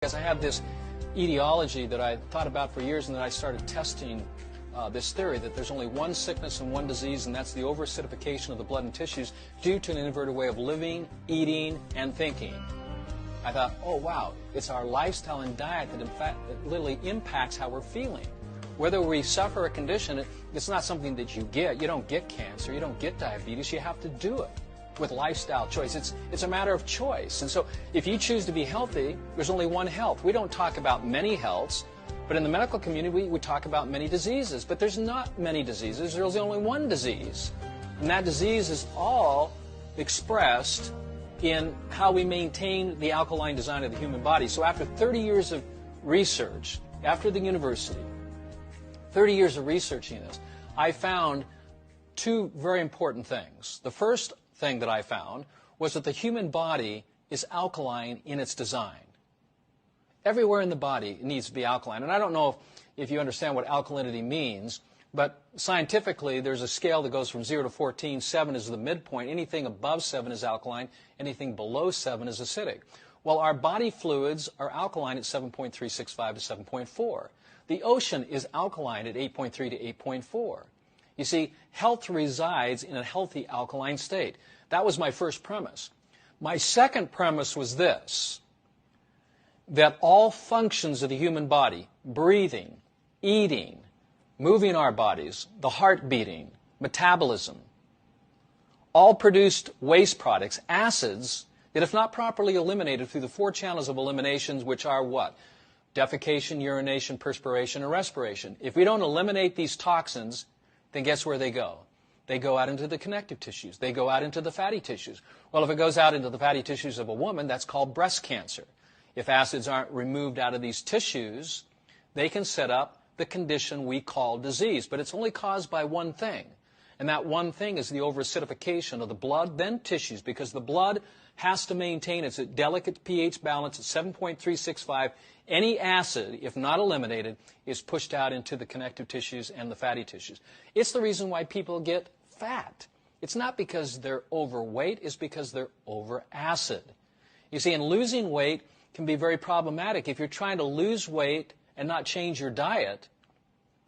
Because I have this etiology that I thought about for years, and then I started testing this theory that there's only one sickness and one disease, and that's the overacidification of the blood and tissues due to an inverted way of living, eating, and thinking. I thought, oh wow, it's our lifestyle and diet that in fact that literally impacts how we're feeling. Whether we suffer a condition, it's not something that you get. You don't get cancer, you don't get diabetes, you have to do it with lifestyle choice. It's a matter of choice. And so if you choose to be healthy, there's only one health. We don't talk about many healths, but in the medical community we talk about many diseases. But there's not many diseases, there's only one disease. And that disease is all expressed in how we maintain the alkaline design of the human body. So after 30 years of research, after the university, 30 years of researching this, I found two very important things. The first thing that I found was that the human body is alkaline in its design. Everywhere in the body it needs to be alkaline. And I don't know if you understand what alkalinity means, but scientifically there's a scale that goes from 0 to 14. 7 is the midpoint. Anything above 7 is alkaline. Anything below 7 is acidic. Well, our body fluids are alkaline at 7.365 to 7.4. The ocean is alkaline at 8.3 to 8.4. You see, health resides in a healthy alkaline state. That was my first premise. My second premise was this, that all functions of the human body, breathing, eating, moving our bodies, the heart beating, metabolism, all produced waste products, acids, that if not properly eliminated through the 4 channels of eliminations, which are what? Defecation, urination, perspiration, and respiration. If we don't eliminate these toxins, then guess where they go? They go out into the connective tissues. They go out into the fatty tissues. Well, if it goes out into the fatty tissues of a woman, that's called breast cancer. If acids aren't removed out of these tissues, they can set up the condition we call disease. But it's only caused by one thing. And that one thing is the overacidification of the blood, then tissues, because the blood has to maintain its delicate pH balance at 7.365. Any acid, if not eliminated, is pushed out into the connective tissues and the fatty tissues. It's the reason why people get fat. It's not because they're overweight, it's because they're over acid. You see, and losing weight can be very problematic. If you're trying to lose weight and not change your diet,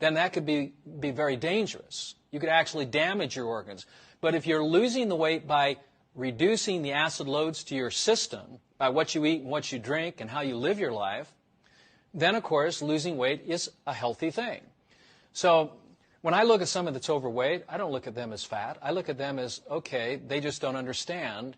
then that could be very dangerous. You could actually damage your organs. But if you're losing the weight by reducing the acid loads to your system, by what you eat and what you drink and how you live your life, then of course losing weight is a healthy thing. So when I look at someone that's overweight, I don't look at them as fat. I look at them as, okay, they just don't understand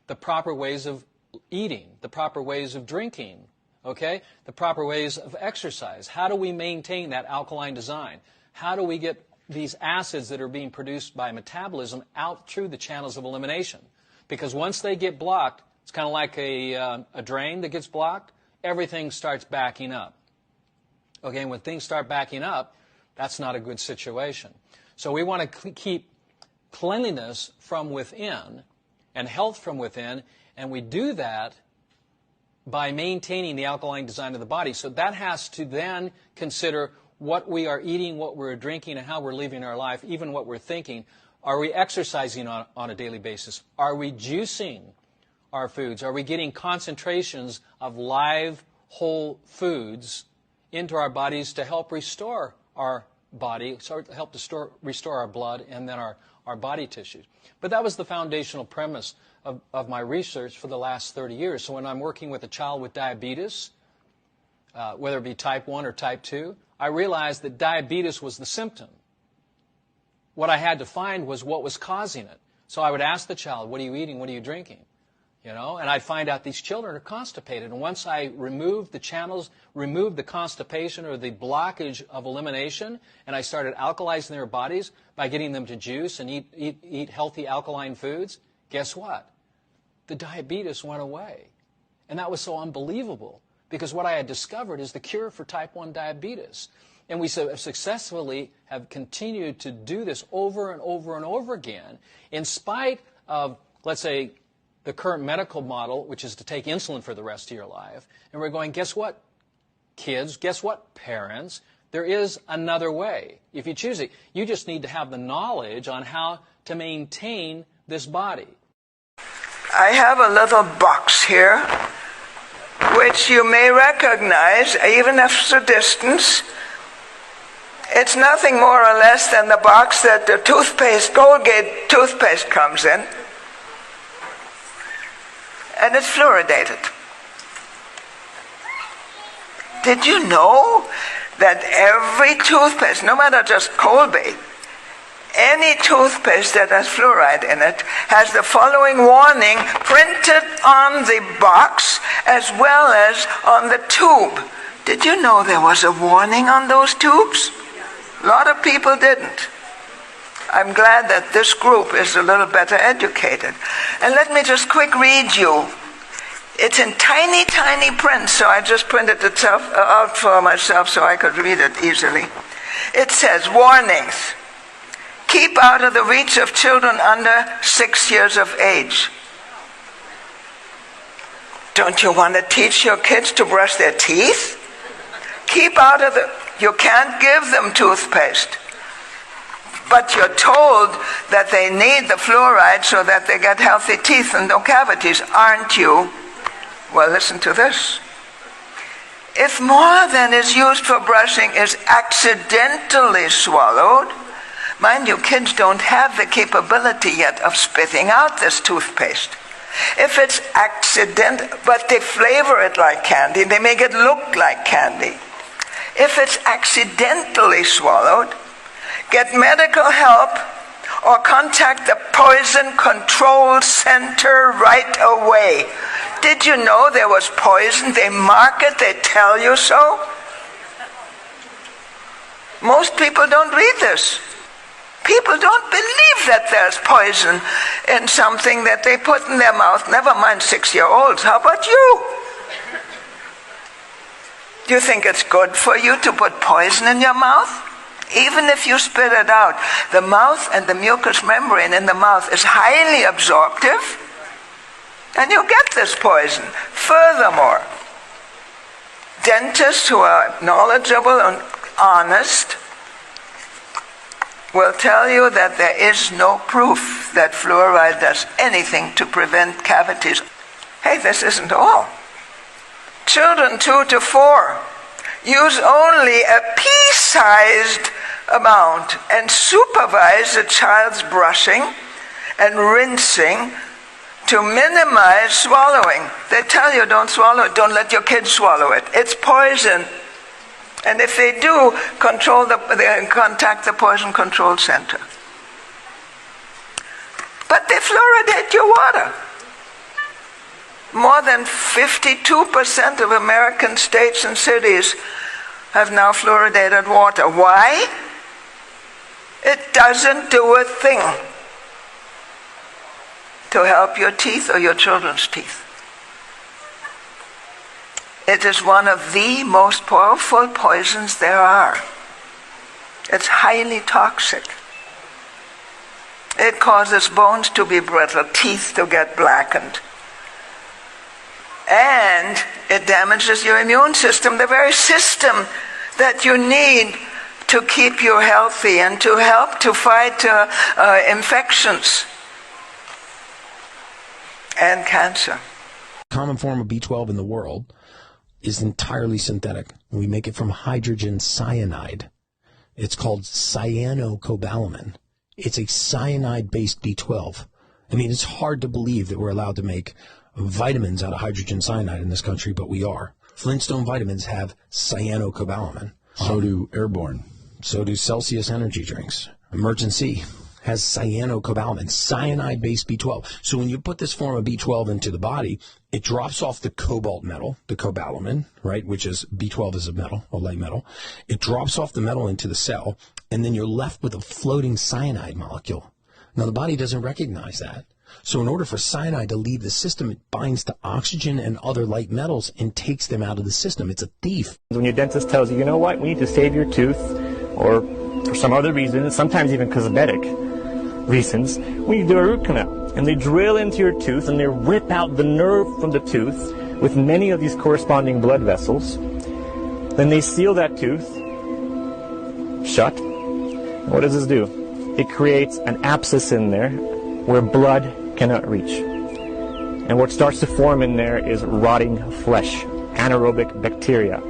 the proper ways of eating, the proper ways of drinking, okay, the proper ways of exercise. How do we maintain that alkaline design? How do we get these acids that are being produced by metabolism out through the channels of elimination? Because once they get blocked, it's kind of like a drain that gets blocked, everything starts backing up. Okay, and when things start backing up, that's not a good situation. So we want to keep cleanliness from within and health from within, and we do that by maintaining the alkaline design of the body. So that has to then consider what we are eating, what we're drinking, and how we're living our life, even what we're thinking. Are we exercising on a daily basis? Are we juicing our foods? Are we getting concentrations of live, whole foods into our bodies to help restore our body, so to help restore our blood and then our body tissues? But that was the foundational premise of my research for the last 30 years. So when I'm working with a child with diabetes, whether it be type 1 or type 2, I realized that diabetes was the symptom. What I had to find was what was causing it. So I would ask the child, what are you eating, what are you drinking? You know, and I'd find out these children are constipated. And once I removed the channels, removed the constipation or the blockage of elimination, and I started alkalizing their bodies by getting them to juice and eat healthy alkaline foods, guess what? The diabetes went away. And that was so unbelievable, because what I had discovered is the cure for type 1 diabetes. And we successfully have continued to do this over and over and over again, in spite of, let's say, the current medical model, which is to take insulin for the rest of your life. And we're going, guess what, kids? Guess what, parents? There is another way. If you choose it, you just need to have the knowledge on how to maintain this body. I have a little box here which you may recognize, even if it's a distance. It's nothing more or less than the box that the toothpaste, Colgate toothpaste comes in. And it's fluoridated. Did you know that every toothpaste, no matter just Colgate, any toothpaste that has fluoride in it has the following warning printed on the box as well as on the tube? Did you know there was a warning on those tubes? A lot of people didn't. I'm glad that this group is a little better educated. And let me just quick read you. It's in tiny, tiny print, so I just printed it out for myself so I could read it easily. It says, warnings. Keep out of the reach of children under 6 years of age. Don't you want to teach your kids to brush their teeth? Keep out of you can't give them toothpaste. But you're told that they need the fluoride so that they get healthy teeth and no cavities, aren't you? Well, listen to this. If more than is used for brushing is accidentally swallowed, mind you, kids don't have the capability yet of spitting out this toothpaste. If it's accidental, but they flavor it like candy, they make it look like candy. If it's accidentally swallowed, get medical help or contact the Poison Control Center right away. Did you know there was poison? They mark it, they tell you so. Most people don't read this. People don't believe that there's poison in something that they put in their mouth. Never mind 6-year-olds. How about you? Do you think it's good for you to put poison in your mouth? Even if you spit it out, the mouth and the mucous membrane in the mouth is highly absorptive, and you get this poison. Furthermore, dentists who are knowledgeable and honest will tell you that there is no proof that fluoride does anything to prevent cavities. Hey, this isn't all. Children 2 to 4 use only a pea-sized amount and supervise the child's brushing and rinsing to minimize swallowing. They tell you don't swallow it, don't let your kids swallow it. It's poison. And if they do, they contact the Poison Control Center. But they fluoridate your water. More than 52% of American states and cities have now fluoridated water. Why? It doesn't do a thing to help your teeth or your children's teeth. It is one of the most powerful poisons there are. It's highly toxic. It causes bones to be brittle, teeth to get blackened. And it damages your immune system, the very system that you need to keep you healthy and to help to fight infections and cancer. Common form of B12 in the world is entirely synthetic. We make it from hydrogen cyanide. It's called cyanocobalamin. It's a cyanide-based B12. I mean, it's hard to believe that we're allowed to make vitamins out of hydrogen cyanide in this country, but we are. Flintstone vitamins have cyanocobalamin. So do Airborne. So do Celsius energy drinks. Emergency has cyanocobalamin, cyanide-based B12. So when you put this form of B12 into the body, it drops off the cobalt metal, the cobalamin, right, which is B12 is a metal, a light metal. It drops off the metal into the cell, and then you're left with a floating cyanide molecule. Now, the body doesn't recognize that. So in order for cyanide to leave the system, it binds to oxygen and other light metals and takes them out of the system. It's a thief. When your dentist tells you, you know what, we need to save your tooth, or for some other reason, sometimes even cosmetic reasons, we need to do a root canal. And they drill into your tooth and they rip out the nerve from the tooth with many of these corresponding blood vessels. Then they seal that tooth shut. What does this do? It creates an abscess in there where blood cannot reach. And what starts to form in there is rotting flesh, anaerobic bacteria.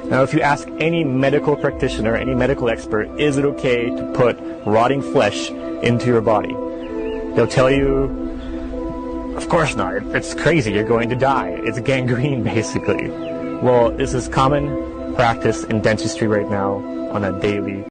Now, if you ask any medical practitioner, any medical expert, is it okay to put rotting flesh into your body? They'll tell you, of course not. It's crazy. You're going to die. It's gangrene, basically. Well, this is common practice in dentistry right now on a daily